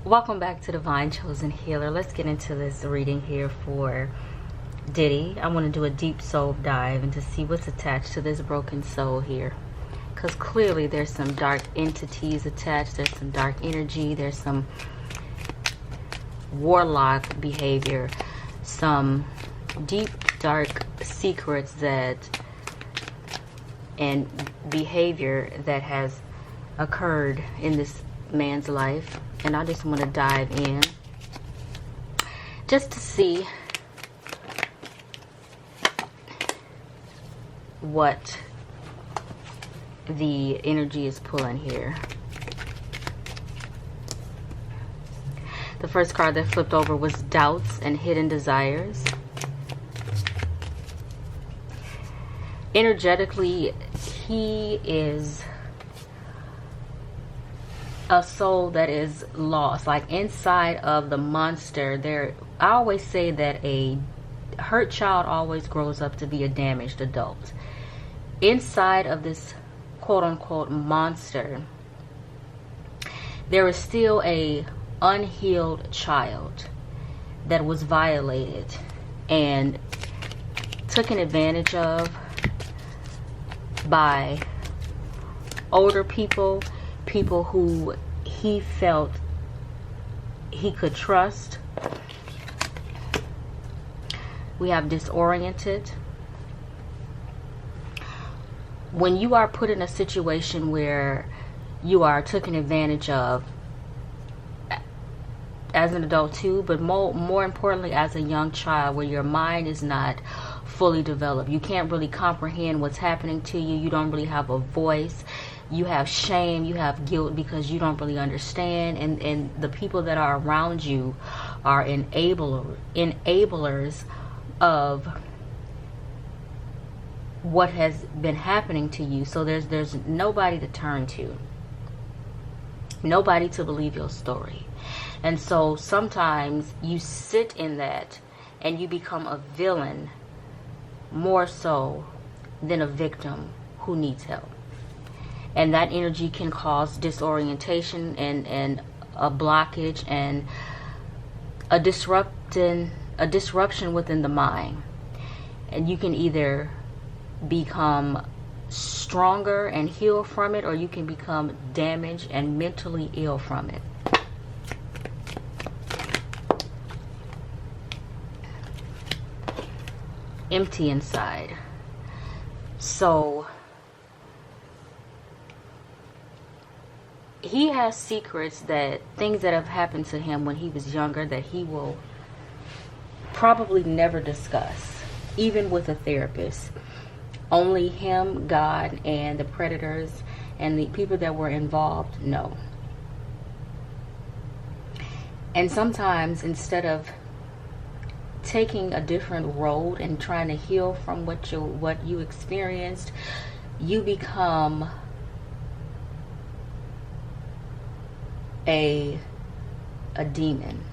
Welcome back to Divine Chosen Healer. Let's get into this reading here for Diddy. I want to do a deep soul dive and to see what's attached to this broken soul here. Because clearly there's some dark entities attached. There's some dark energy. There's some warlock behavior. Some deep, dark secrets and behavior that has occurred in this man's life. And I just want to dive in just to see what the energy is pulling here. The first card that flipped over was Doubts and Hidden Desires. Energetically, he is a soul that is lost. Like inside of the monster, I always say that a hurt child always grows up to be a damaged adult. Inside of this quote-unquote monster, there is still a unhealed child that was violated and taken advantage of by older people who he felt he could trust. We have disoriented. When you are put in a situation where you are taken advantage of as an adult too, but more importantly as a young child, where your mind is not fully developed, you can't really comprehend what's happening to you, you don't really have a voice, you have shame, you have guilt because you don't really understand, and the people that are around you are enablers of what has been happening to you. So there's nobody to turn to, nobody to believe your story. And so sometimes you sit in that and you become a villain more so than a victim who needs help. And that energy can cause disorientation and a blockage and a disruption within the mind. And you can either become stronger and heal from it, or you can become damaged and mentally ill from it. Empty inside. So he has secrets, that things that have happened to him when he was younger that he will probably never discuss, even with a therapist. Only him, God, and the predators and the people that were involved know. And sometimes instead of taking a different road and trying to heal from what you experienced, you become a demon.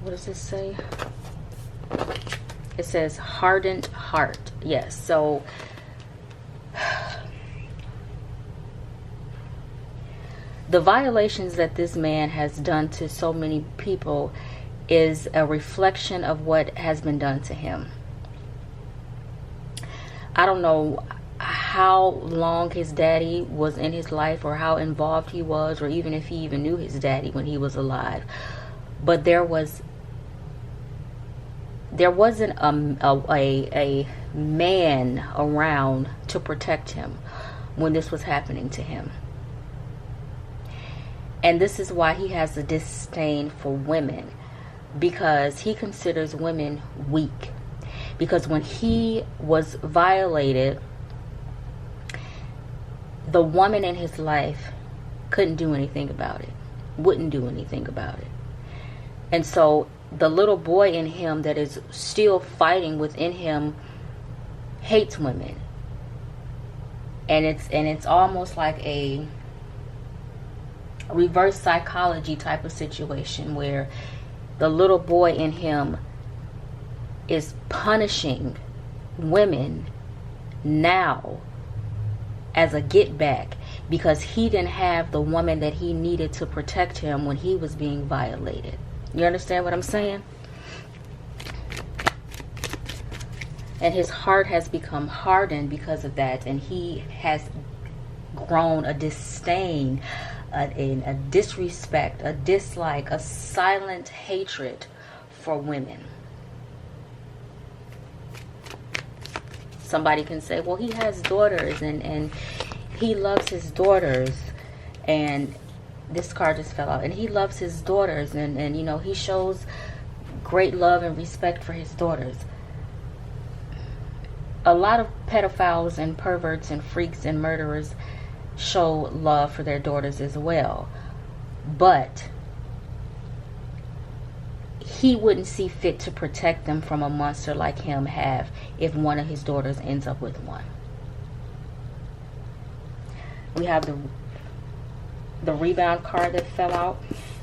What does this say? It says hardened heart. Yes, so the violations that this man has done to so many people is a reflection of what has been done to him. I don't know how long his daddy was in his life, or how involved he was, or even if he even knew his daddy when he was alive. But there wasn't a man around to protect him when this was happening to him. And this is why he has a disdain for women, because he considers women weak. Because when he was violated, the woman in his life couldn't do anything about it, wouldn't do anything about it. And so the little boy in him that is still fighting within him hates women. And it's almost like a reverse psychology type of situation where the little boy in him is punishing women now as a get back because he didn't have the woman that he needed to protect him when he was being violated. You understand what I'm saying? And his heart has become hardened because of that, and he has grown a disdain, a disrespect, a dislike, a silent hatred for women. Somebody can say, well, he has daughters and he loves his daughters, and this card just fell out, and he loves his daughters, and you know, he shows great love and respect for his daughters. A lot of pedophiles and perverts and freaks and murderers show love for their daughters as well, but he wouldn't see fit to protect them from a monster like him have if one of his daughters ends up with one. We have the rebound card that fell out,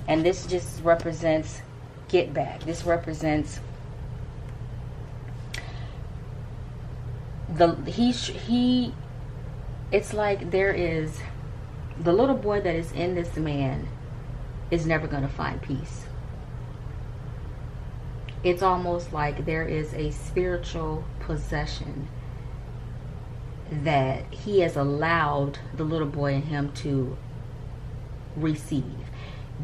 and this just represents get back. This represents it's like there is the little boy that is in this man is never going to find peace. It's almost like there is a spiritual possession that he has allowed the little boy in him to receive.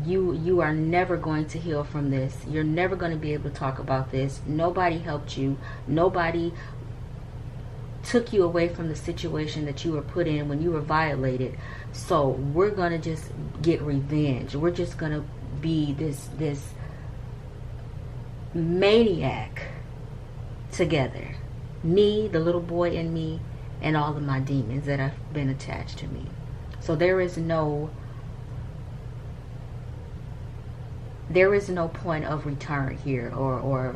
You are never going to heal from this. You're never going to be able to talk about this. Nobody helped you. Nobody took you away from the situation that you were put in when you were violated. So we're going to just get revenge. We're just going to be this maniac together. Me, the little boy in me, and all of my demons that have been attached to me. So there is no point of return here, or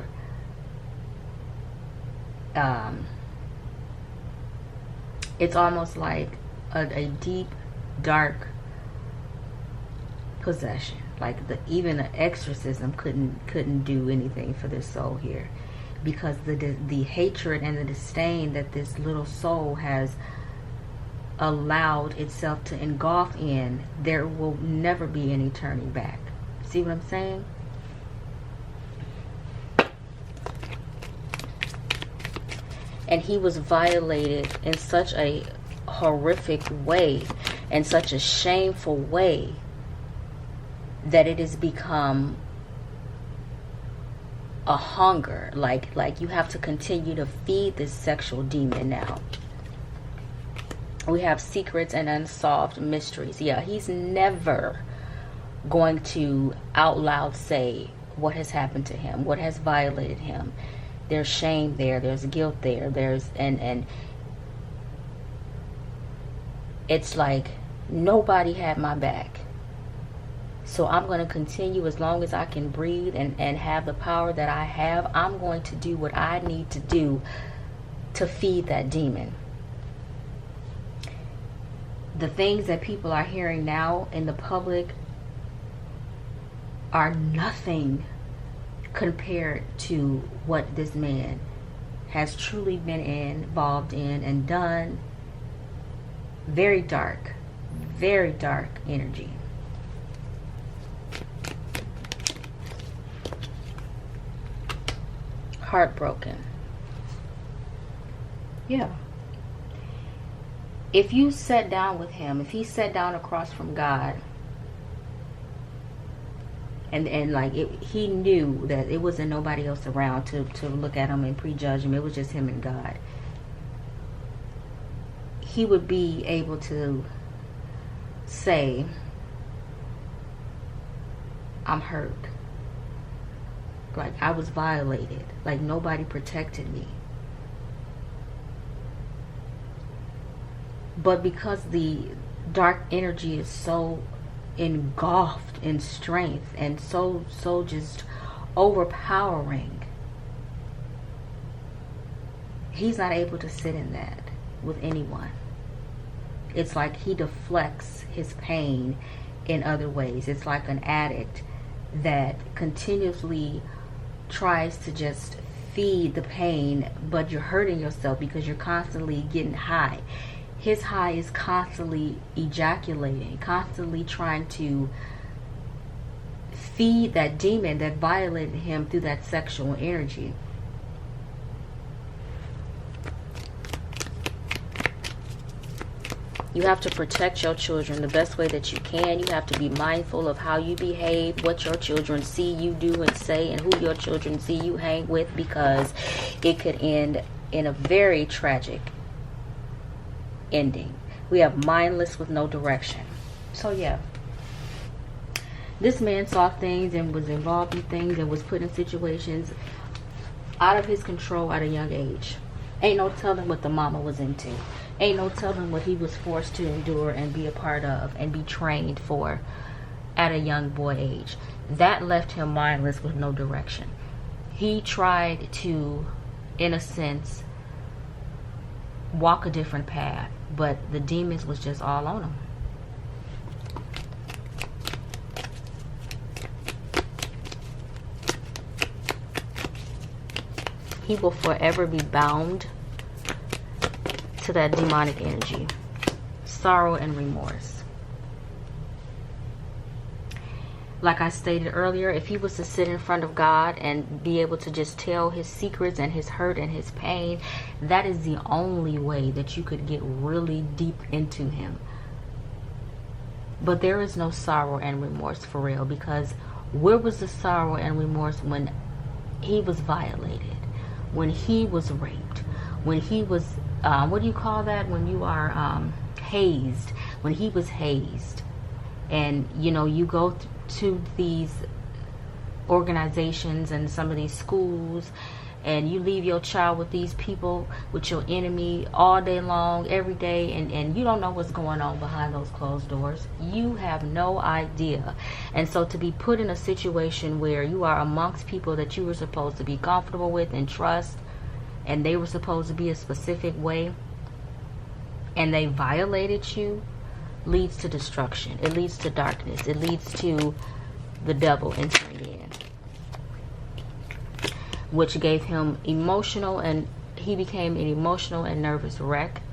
it's almost like a deep, dark possession. Like even an exorcism couldn't do anything for this soul here, because the hatred and the disdain that this little soul has allowed itself to engulf in, there will never be any turning back. See what I'm saying? And he was violated in such a horrific way, and such a shameful way, that it has become a hunger. Like you have to continue to feed this sexual demon now. We have secrets and unsolved mysteries. Yeah, he's never going to out loud say what has happened to him, what has violated him. There's shame there, there's guilt there, there's and it's like nobody had my back. So I'm going to continue as long as I can breathe and have the power that I have. I'm going to do what I need to do to feed that demon. The things that people are hearing now in the public are nothing compared to what this man has truly been involved in and done. Very dark energy. Heartbroken. Yeah. If you sat down with him, if he sat down across from God, and like he knew that it wasn't nobody else around to look at him and prejudge him, it was just him and God, he would be able to say, I'm hurt. Like, I was violated. Like, nobody protected me. But because the dark energy is so engulfed in strength and so just overpowering, he's not able to sit in that with anyone. It's like he deflects his pain in other ways. It's like an addict that continuously tries to just feed the pain, but you're hurting yourself because you're constantly getting high. His high is constantly ejaculating, constantly trying to feed that demon that violated him through that sexual energy. You have to protect your children the best way that you can. You have to be mindful of how you behave, what your children see you do and say, and who your children see you hang with, because it could end in a very tragic ending. We have mindless with no direction. So yeah, this man saw things and was involved in things and was put in situations out of his control at a young age. Ain't no telling what the mama was into. Ain't no telling what he was forced to endure and be a part of and be trained for at a young boy age. That left him mindless with no direction. He tried to, in a sense, walk a different path, but the demons was just all on him. He will forever be bound to that demonic energy, sorrow and remorse. Like I stated earlier, if he was to sit in front of God and be able to just tell his secrets and his hurt and his pain, that is the only way that you could get really deep into him. But there is no sorrow and remorse for real, because where was the sorrow and remorse when he was violated, when he was raped, when he was what do you call that when you are hazed, when he was hazed? And you know, you go to these organizations and some of these schools, and you leave your child with these people, with your enemy all day long, every day, and you don't know what's going on behind those closed doors. You have no idea. And so to be put in a situation where you are amongst people that you were supposed to be comfortable with and trust, and they were supposed to be a specific way, and they violated you, leads to destruction. It leads to darkness. It leads to the devil entering in, which gave him emotional, and he became an emotional and nervous wreck.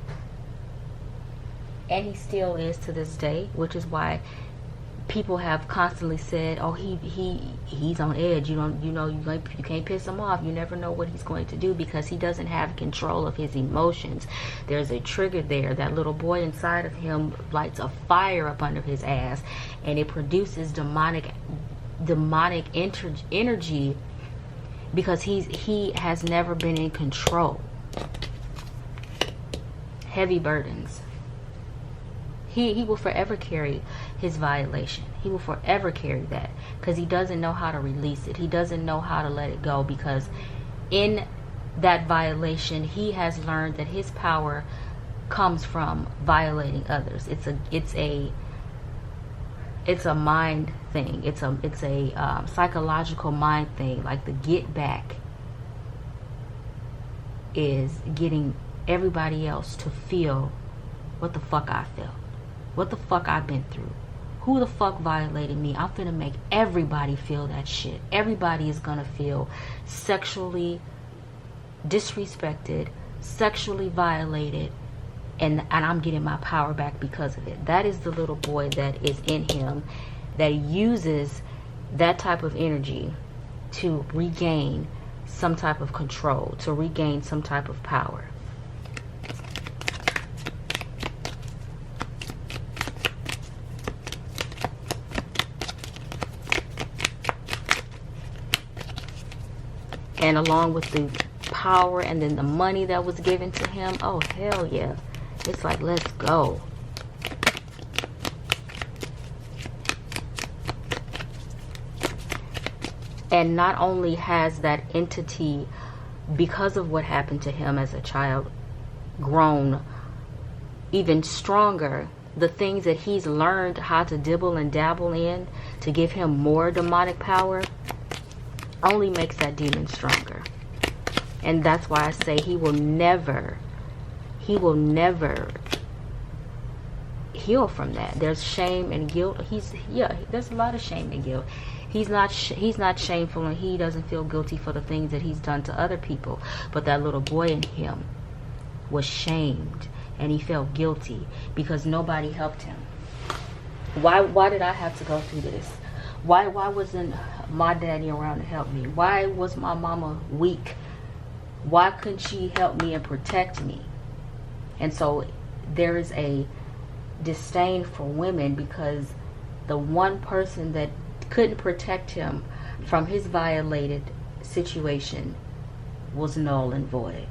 And he still is to this day, which is why people have constantly said, "Oh, he's on edge. You can't piss him off. You never know what he's going to do, because he doesn't have control of his emotions. There's a trigger there. That little boy inside of him lights a fire up under his ass, and it produces demonic energy, because he has never been in control. Heavy burdens. He will forever carry his violation. He will forever carry that, because he doesn't know how to release it. He doesn't know how to let it go, because in that violation, he has learned that his power comes from violating others. It's a mind thing. It's a psychological mind thing. Like the get back is getting everybody else to feel what the fuck I felt. What the fuck I've been through. Who the fuck violated me? I'm finna make everybody feel that shit. Everybody is gonna feel sexually disrespected, sexually violated, and I'm getting my power back because of it. That is the little boy that is in him, that uses that type of energy to regain some type of control, to regain some type of power. And along with the power and then the money that was given to him, oh hell yeah, it's like, let's go. And not only has that entity, because of what happened to him as a child, grown even stronger, the things that he's learned how to dibble and dabble in to give him more demonic power only makes that demon stronger. And that's why I say he will never heal from that. There's shame and guilt. There's a lot of shame and guilt. He's not shameful, and he doesn't feel guilty for the things that he's done to other people. But that little boy in him was shamed, and he felt guilty because nobody helped him. Why did I have to go through this? Why wasn't my daddy around to help me? Why was my mama weak? Why couldn't she help me and protect me? And so there is a disdain for women because the one person that couldn't protect him from his violated situation was null and void.